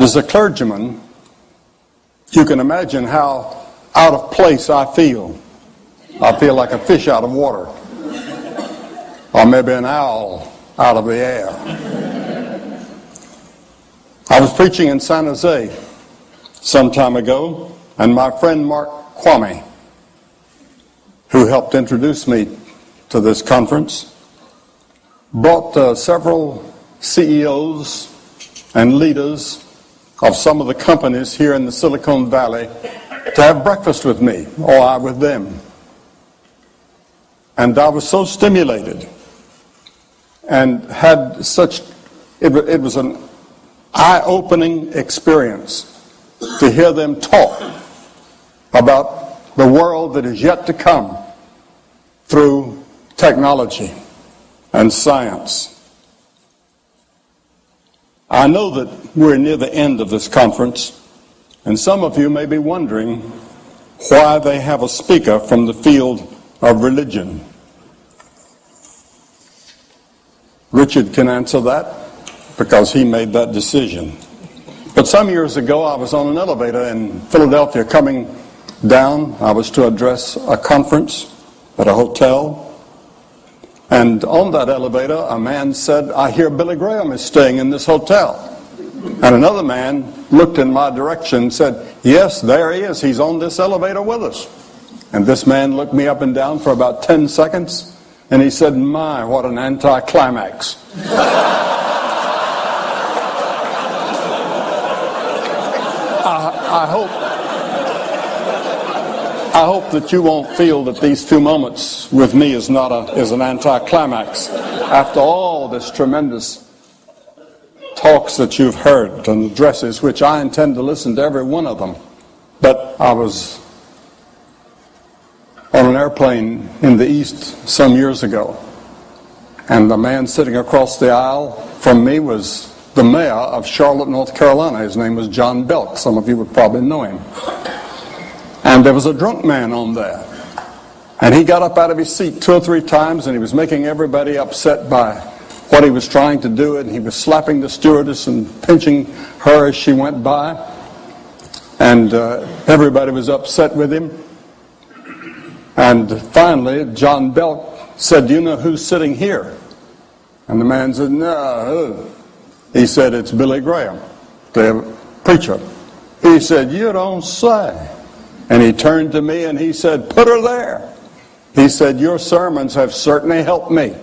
As a clergyman, you can imagine how out of place I feel. I feel like a fish out of water, or maybe an owl out of the air. I was preaching in San Jose some time ago, and my friend Mark Kwame, who helped introduce me to this conference, brought several CEOs and leaders of some of the companies here in the Silicon Valley to have breakfast with me, or I with them. And I was so stimulated and had such, it was an eye-opening experience to hear them talk about the world that is yet to come through technology and science. I know that we're near the end of this conference, and some of you may be wondering why they have a speaker from the field of religion. Richard can answer that because he made that decision. But some years ago, I was on an elevator in Philadelphia coming down. I was to address a conference at a hotel. And on that elevator, a man said, "I hear Billy Graham is staying in this hotel." And another man looked in my direction and said, "Yes, there he is. He's on this elevator with us." And this man looked me up and down for about 10 seconds, and he said, "My, what an anticlimax." I hope that you won't feel that these few moments with me is an anticlimax. After all this tremendous talks that you've heard and addresses, which I intend to listen to every one of them. But I was on an airplane in the East some years ago, and the man sitting across the aisle from me was the mayor of Charlotte, North Carolina. His name was John Belk. Some of you would probably know him. And there was a drunk man on there. And he got up out of his seat 2 or 3 times, and he was making everybody upset by what he was trying to do. And he was slapping the stewardess and pinching her as she went by. And everybody was upset with him. And finally, John Belk said, "Do you know who's sitting here?" And the man said, "No, who?" He said, "It's Billy Graham, the preacher." He said, "You don't say." And he turned to me and he said, "Put her there." He said, "Your sermons have certainly helped me."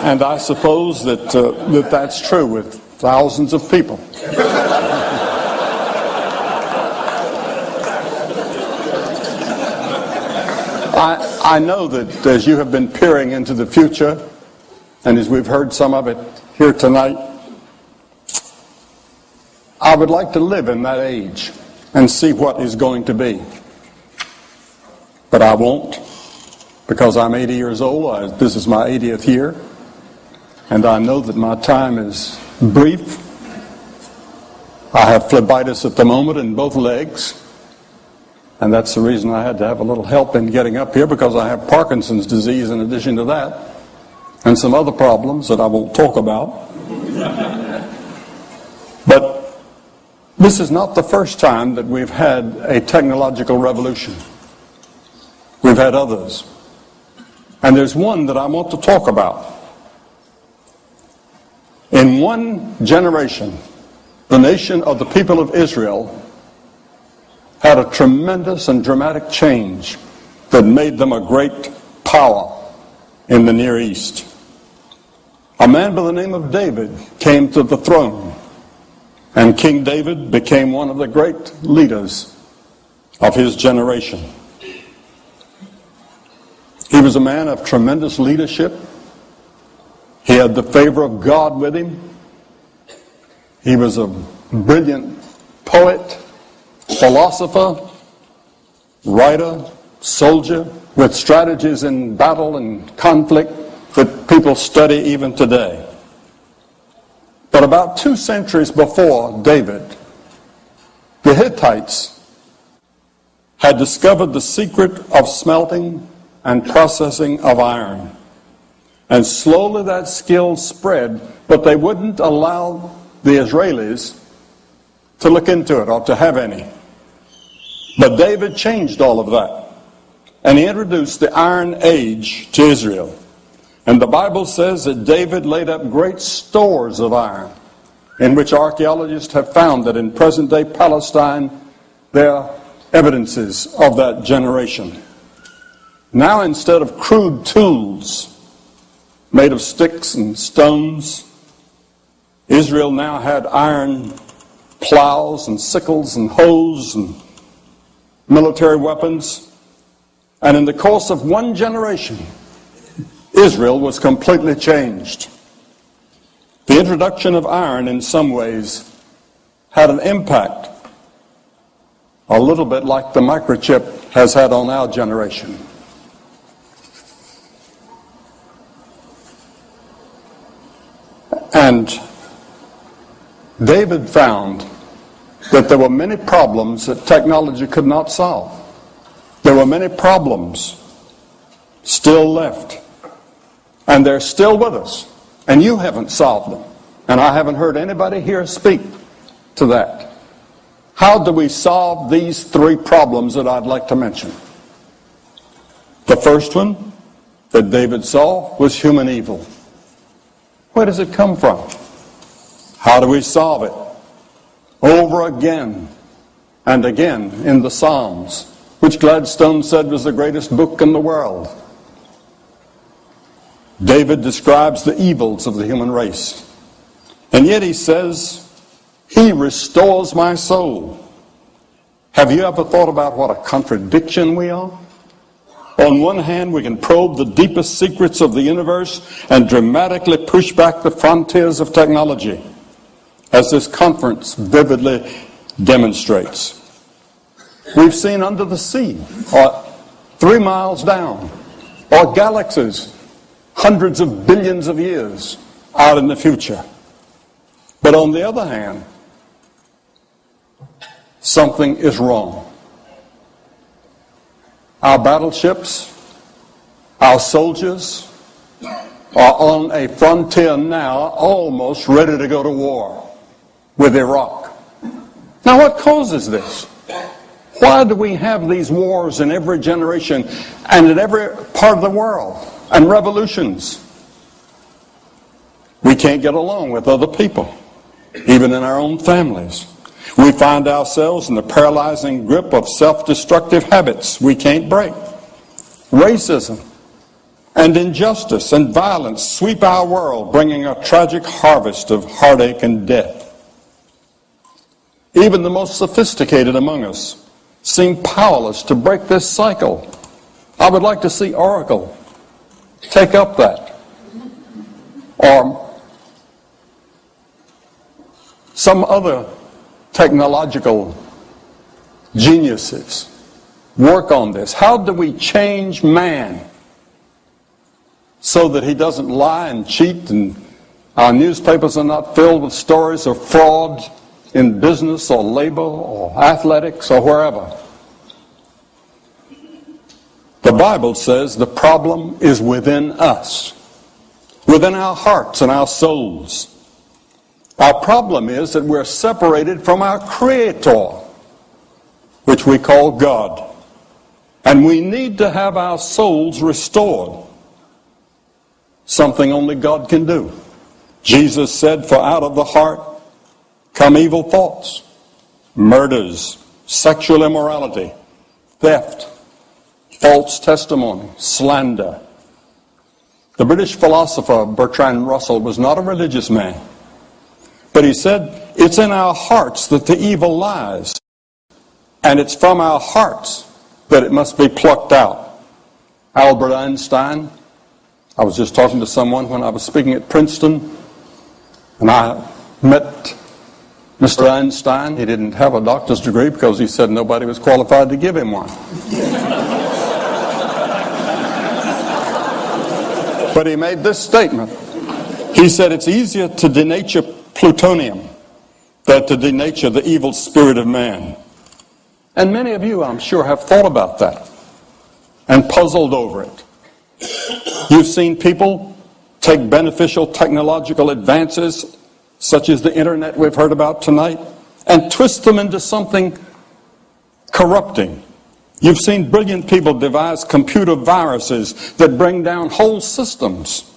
And I suppose that that's true with thousands of people. I know that as you have been peering into the future, and as we've heard some of it here tonight, I would like to live in that age and see what is going to be. But I won't, because I'm 80 years old. This is my 80th year. And I know that my time is brief. I have phlebitis at the moment in both legs. And that's the reason I had to have a little help in getting up here, because I have Parkinson's disease in addition to that. And some other problems that I won't talk about. But this is not the first time that we've had a technological revolution. We've had others. And there's one that I want to talk about. In one generation, the nation of the people of Israel had a tremendous and dramatic change that made them a great power in the Near East. A man by the name of David came to the throne, and King David became one of the great leaders of his generation. He was a man of tremendous leadership. He had the favor of God with him. He was a brilliant poet, philosopher, writer, soldier, with strategies in battle and conflict that people study even today. But about 2 centuries before David, the Hittites had discovered the secret of smelting and processing of iron. And slowly that skill spread, but they wouldn't allow the Israelis to look into it or to have any. But David changed all of that. And he introduced the Iron Age to Israel. And the Bible says that David laid up great stores of iron, in which archaeologists have found that in present-day Palestine there are evidences of that generation. Now, instead of crude tools made of sticks and stones, Israel now had iron plows and sickles and hoes and military weapons. And in the course of one generation, Israel was completely changed. The introduction of iron in some ways had an impact, a little bit like the microchip has had on our generation. And David found that there were many problems that technology could not solve. There were many problems still left. And they're still with us. And you haven't solved them. And I haven't heard anybody here speak to that. How do we solve these three problems that I'd like to mention? The first one that David saw was human evil. Where does it come from? How do we solve it? Over again and again in the Psalms, which Gladstone said was the greatest book in the world. David describes the evils of the human race. And yet he says, He restores my soul. Have you ever thought about what a contradiction we are? On one hand, we can probe the deepest secrets of the universe and dramatically push back the frontiers of technology, as this conference vividly demonstrates. We've seen under the sea, or 3 miles down, or galaxies hundreds of billions of years out in the future. But on the other hand, something is wrong. Our battleships, our soldiers are on a frontier now almost ready to go to war with Iraq. Now what causes this? Why do we have these wars in every generation and in every part of the world and revolutions? We can't get along with other people, even in our own families. We find ourselves in the paralyzing grip of self-destructive habits we can't break. Racism and injustice and violence sweep our world, bringing a tragic harvest of heartache and death. Even the most sophisticated among us seem powerless to break this cycle. I would like to see Oracle take up that, or some other technological geniuses work on this. How do we change man so that he doesn't lie and cheat, and our newspapers are not filled with stories of fraud in business or labor or athletics or wherever? The Bible says the problem is within us, within our hearts and our souls. Our problem is that we're separated from our Creator, which we call God. And we need to have our souls restored, something only God can do. Jesus said, for out of the heart come evil thoughts, murders, sexual immorality, theft, false testimony, slander. The British philosopher Bertrand Russell was not a religious man. But he said, it's in our hearts that the evil lies. And it's from our hearts that it must be plucked out. Albert Einstein, I was just talking to someone when I was speaking at Princeton, and I met Mr. Einstein. He didn't have a doctor's degree because he said nobody was qualified to give him one. But he made this statement. He said, it's easier to denature plutonium than to denature the evil spirit of man. And many of you, I'm sure, have thought about that. and puzzled over it. You've seen people take beneficial technological advances, such as the internet we've heard about tonight, and twist them into something corrupting. You've seen brilliant people devise computer viruses that bring down whole systems.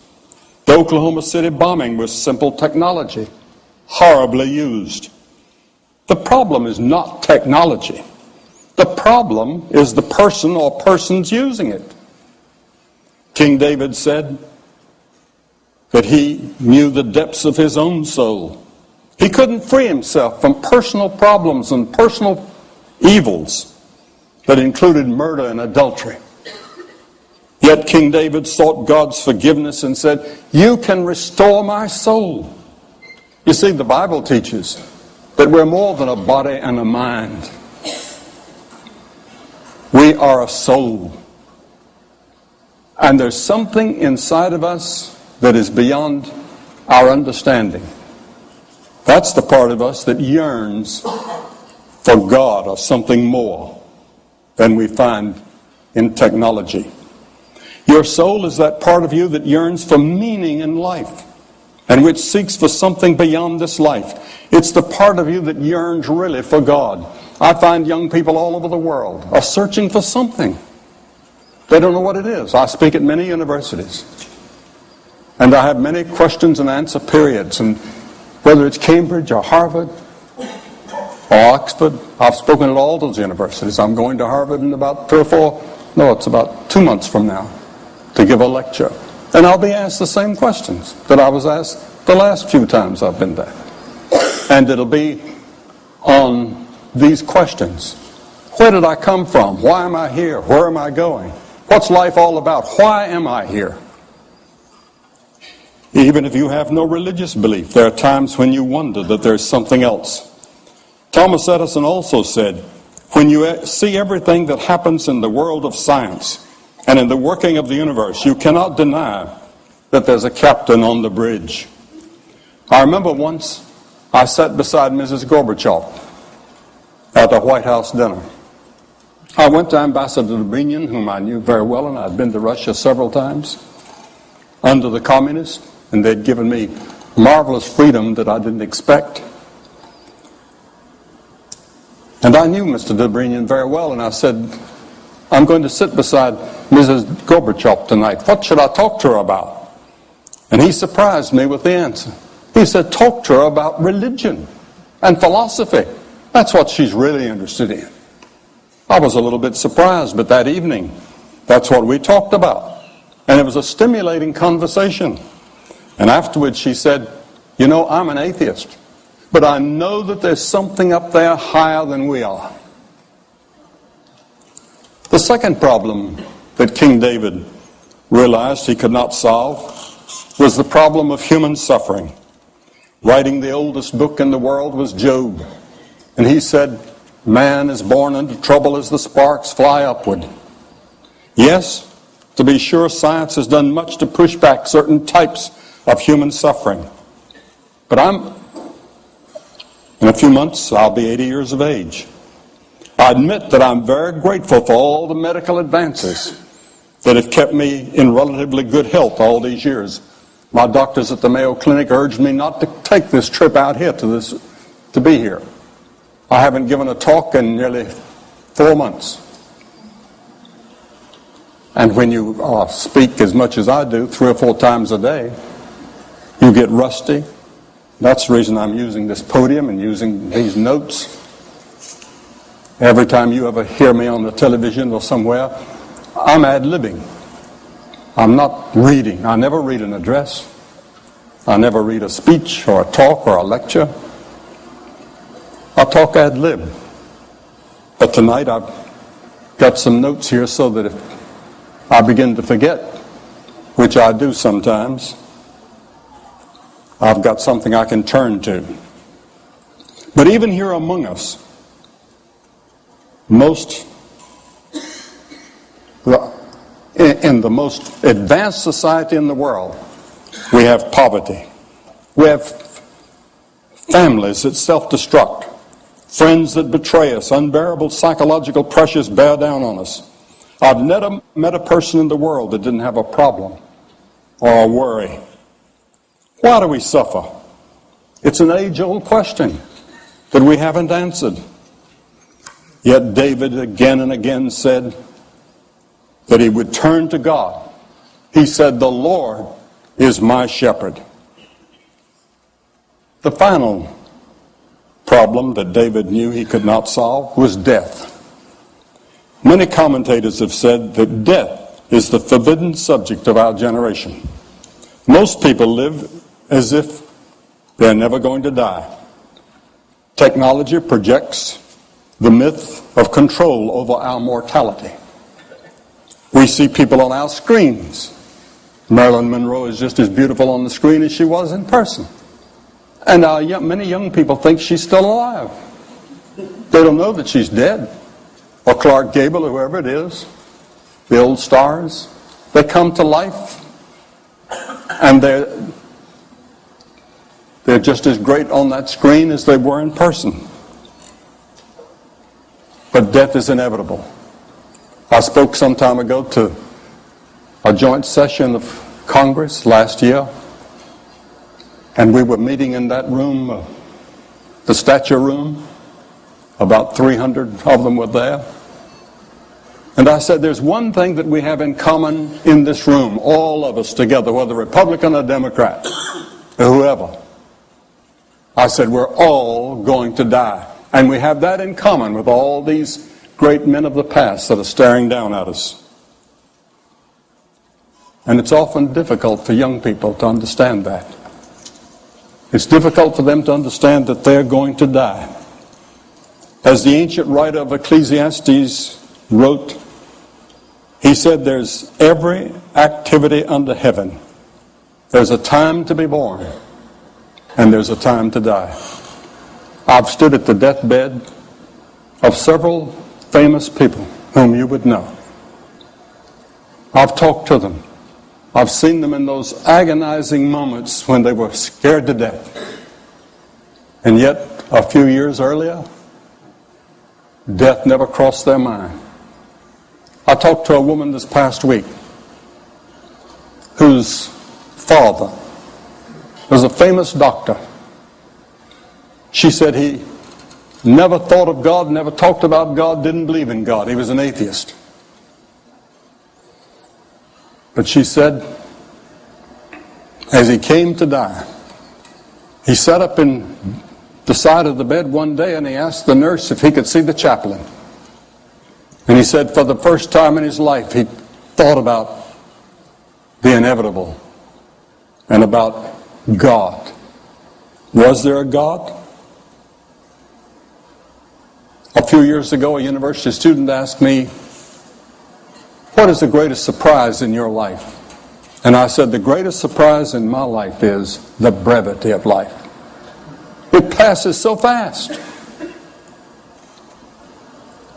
The Oklahoma City bombing was simple technology, horribly used. The problem is not technology. The problem is the person or persons using it. King David said that he knew the depths of his own soul. He couldn't free himself from personal problems and personal evils that included murder and adultery. Yet King David sought God's forgiveness and said, "You can restore my soul." You see, the Bible teaches that we're more than a body and a mind. We are a soul. And there's something inside of us that is beyond our understanding. That's the part of us that yearns for God or something more than we find in technology. Your soul is that part of you that yearns for meaning in life and which seeks for something beyond this life. It's the part of you that yearns really for God. I find young people all over the world are searching for something. They don't know what it is. I speak at many universities, and I have many questions and answer periods, and whether it's Cambridge or Harvard or Oxford, I've spoken at all those universities. I'm going to Harvard in about it's about 2 months from now to give a lecture. And I'll be asked the same questions that I was asked the last few times I've been there. And it'll be on these questions. Where did I come from? Why am I here? Where am I going? What's life all about? Why am I here? Even if you have no religious belief, there are times when you wonder that there's something else. Thomas Edison also said, when you see everything that happens in the world of science and in the working of the universe, you cannot deny that there's a captain on the bridge. I remember once I sat beside Mrs. Gorbachev at the White House dinner. I went to Ambassador Dobrynin, whom I knew very well, and I'd been to Russia several times, under the communists, and they'd given me marvelous freedom that I didn't expect. And I knew Mr. Dobrynin very well, and I said, I'm going to sit beside Mrs. Gorbachev tonight. What should I talk to her about? And he surprised me with the answer. He said, talk to her about religion and philosophy. That's what she's really interested in. I was a little bit surprised, but that evening, that's what we talked about. And it was a stimulating conversation. And afterwards she said, you know, I'm an atheist, but I know that there's something up there higher than we are. The second problem that King David realized he could not solve was the problem of human suffering. Writing the oldest book in the world was Job. And he said, man is born into trouble as the sparks fly upward. Yes, to be sure, science has done much to push back certain types of human suffering. But in a few months, I'll be 80 years of age. I admit that I'm very grateful for all the medical advances that have kept me in relatively good health all these years. My doctors at the Mayo Clinic urged me not to take this trip out here to be here. I haven't given a talk in nearly 4 months. And when you speak as much as I do, 3 or 4 times a day, you get rusty. That's the reason I'm using this podium and using these notes. Every time you ever hear me on the television or somewhere, I'm ad-libbing. I'm not reading. I never read an address. I never read a speech or a talk or a lecture. I talk ad-lib. But tonight I've got some notes here so that if I begin to forget, which I do sometimes, I've got something I can turn to. But even here among us, in the most advanced society in the world, we have poverty. We have families that self-destruct, friends that betray us, unbearable psychological pressures bear down on us, I've never met a person in the world that didn't have a problem or a worry. Why do we suffer? It's an age-old question that we haven't answered. Yet David again and again said that he would turn to God. He said, "The Lord is my shepherd." The final problem that David knew he could not solve was death. Many commentators have said that death is the forbidden subject of our generation. Most people live as if they're never going to die. Technology projects the myth of control over our mortality. We see people on our screens. Marilyn Monroe is just as beautiful on the screen as she was in person. And many young people think she's still alive. They don't know that she's dead. Or Clark Gable, or whoever it is, the old stars. They come to life, and they're just as great on that screen as they were in person. But death is inevitable. I spoke some time ago to a joint session of Congress last year, and we were meeting in that room, the stature room. About 300 of them were there. And I said, there's one thing that we have in common in this room, all of us together, whether Republican or Democrat, or whoever. I said, we're all going to die. And we have that in common with all these great men of the past that are staring down at us. And it's often difficult for young people to understand that. It's difficult for them to understand that they're going to die. As the ancient writer of Ecclesiastes wrote, he said, there's every activity under heaven. There's a time to be born, and there's a time to die. I've stood at the deathbed of several famous people whom you would know. I've talked to them. I've seen them in those agonizing moments when they were scared to death. And yet, a few years earlier, death never crossed their mind. I talked to a woman this past week whose father was a famous doctor. She said he never thought of God, never talked about God, didn't believe in God. He was an atheist. But she said, as he came to die, he sat up in the side of the bed one day and he asked the nurse if he could see the chaplain. And he said for the first time in his life he thought about the inevitable and about God. Was there a God? A few years ago, a university student asked me, what is the greatest surprise in your life? And I said, the greatest surprise in my life is the brevity of life. It passes so fast.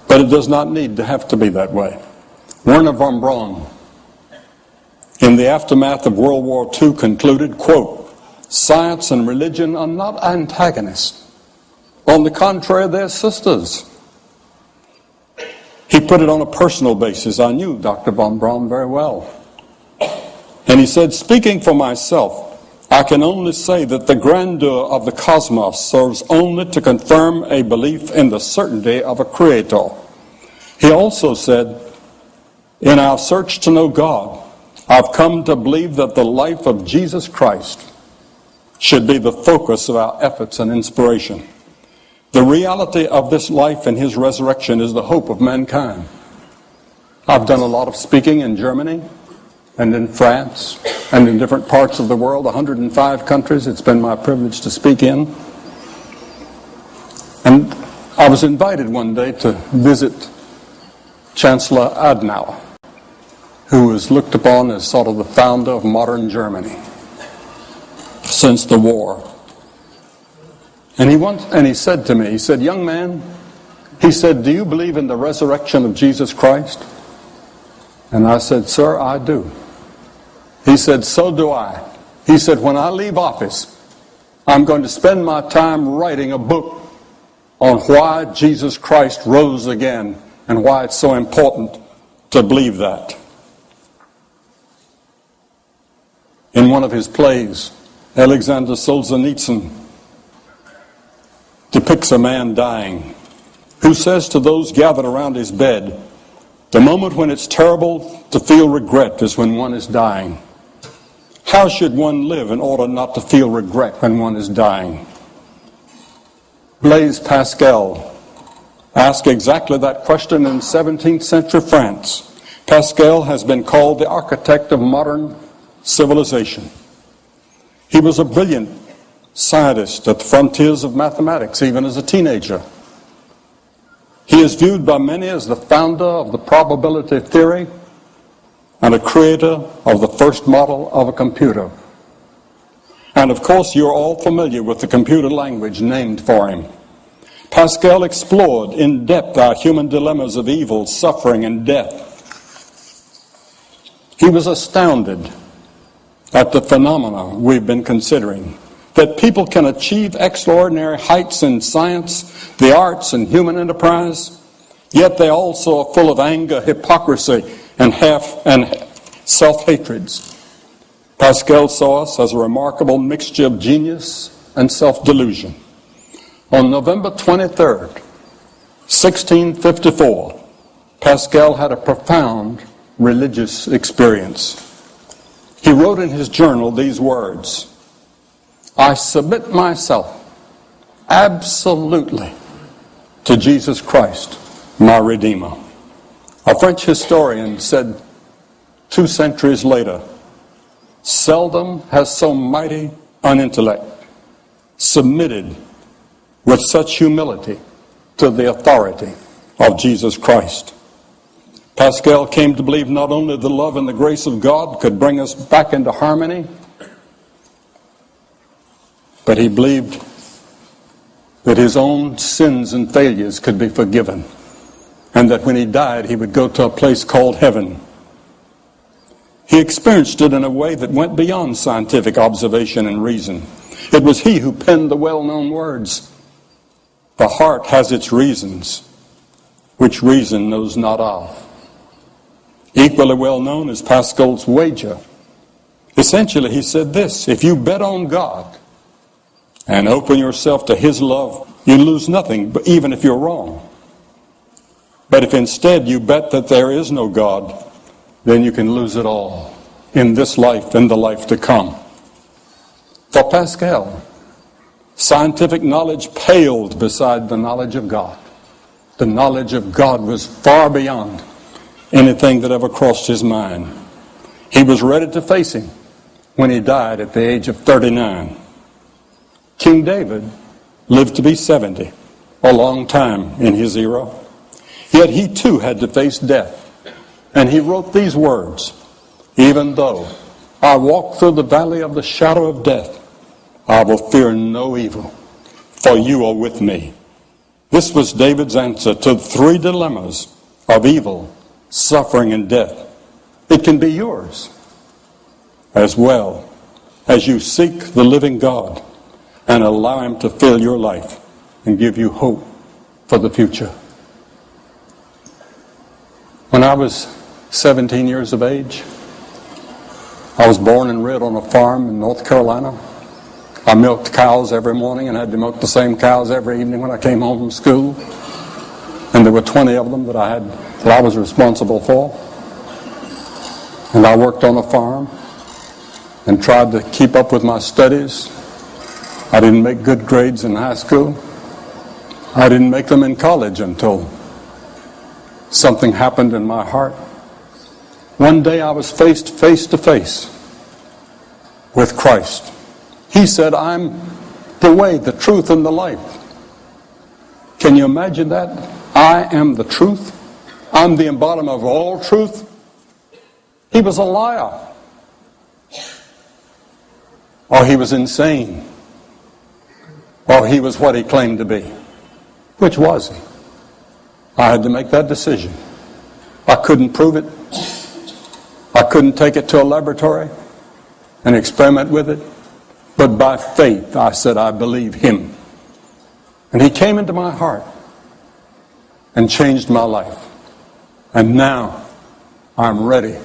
But it does not need to have to be that way. Werner von Braun, in the aftermath of World War II, concluded, quote, science and religion are not antagonists. On the contrary, they're sisters. He put it on a personal basis. I knew Dr. von Braun very well. And he said, speaking for myself, I can only say that the grandeur of the cosmos serves only to confirm a belief in the certainty of a creator. He also said, in our search to know God, I've come to believe that the life of Jesus Christ should be the focus of our efforts and inspiration. The reality of this life and his resurrection is the hope of mankind. I've done a lot of speaking in Germany and in France and in different parts of the world, 105 countries it's been my privilege to speak in. And I was invited one day to visit Chancellor Adenauer, who is looked upon as sort of the founder of modern Germany since the war. And he said to me, he said, young man, he said, do you believe in the resurrection of Jesus Christ? And I said, sir, I do. He said, so do I. He said, when I leave office, I'm going to spend my time writing a book on why Jesus Christ rose again and why it's so important to believe that. In one of his plays, Alexander Solzhenitsyn depicts a man dying who says to those gathered around his bed, "The moment when it's terrible to feel regret is when one is dying. How should one live in order not to feel regret when one is dying?" Blaise Pascal asked exactly that question in 17th century France. Pascal has been called the architect of modern civilization. He was a brilliant scientist at the frontiers of mathematics, even as a teenager. He is viewed by many as the founder of the probability theory and a creator of the first model of a computer. And of course, you're all familiar with the computer language named for him. Pascal explored in depth our human dilemmas of evil, suffering, and death. He was astounded at the phenomena we've been considering, that people can achieve extraordinary heights in science, the arts, and human enterprise, yet they also are full of anger, hypocrisy, and self-hatreds. Pascal saw us as a remarkable mixture of genius and self-delusion. On November 23rd, 1654, Pascal had a profound religious experience. He wrote in his journal these words, "I submit myself absolutely to Jesus Christ, my Redeemer." A French historian said 2 centuries later, "Seldom has so mighty an intellect submitted with such humility to the authority of Jesus Christ." Pascal came to believe not only the love and the grace of God could bring us back into harmony, but he believed that his own sins and failures could be forgiven, and that when he died, he would go to a place called heaven. He experienced it in a way that went beyond scientific observation and reason. It was he who penned the well-known words, "The heart has its reasons, which reason knows not of." Equally well known is Pascal's wager. Essentially, he said this: if you bet on God and open yourself to his love, you lose nothing, even if you're wrong. But if instead you bet that there is no God, then you can lose it all in this life and the life to come. For Pascal, scientific knowledge paled beside the knowledge of God. The knowledge of God was far beyond anything that ever crossed his mind. He was ready to face him when he died at the age of 39. King David lived to be 70, a long time in his era. Yet he too had to face death. And he wrote these words, "Even though I walk through the valley of the shadow of death, I will fear no evil, for you are with me." This was David's answer to the 3 dilemmas of evil, suffering, and death. It can be yours as well as you seek the living God and allow him to fill your life and give you hope for the future. When I was 17 years of age, I was born and reared on a farm in North Carolina. I milked cows every morning and had to milk the same cows every evening when I came home from school. And there were 20 of them that I was responsible for. And I worked on a farm and tried to keep up with my studies. I didn't make good grades in high school. I didn't make them in college until something happened in my heart. One day I was faced face to face with Christ. He said, "I'm the way, the truth, and the life." Can you imagine that? I am the truth. I'm the embodiment of all truth. He was a liar. Or he was insane. Or he was what he claimed to be. Which was he? I had to make that decision. I couldn't prove it. I couldn't take it to a laboratory and experiment with it. But by faith, I said, I believe him. And he came into my heart and changed my life. And now I'm ready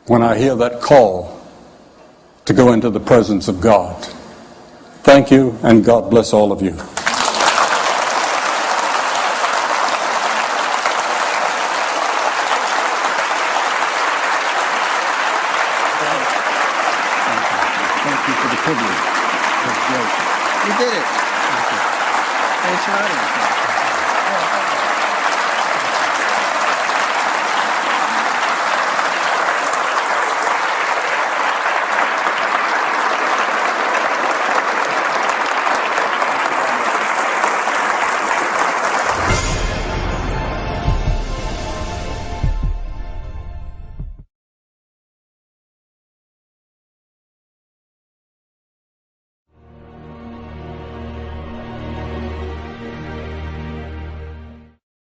when I hear that call to go into the presence of God. Thank you, and God bless all of you. Thank you for the privilege. That's great. You did it. Thanks for having us.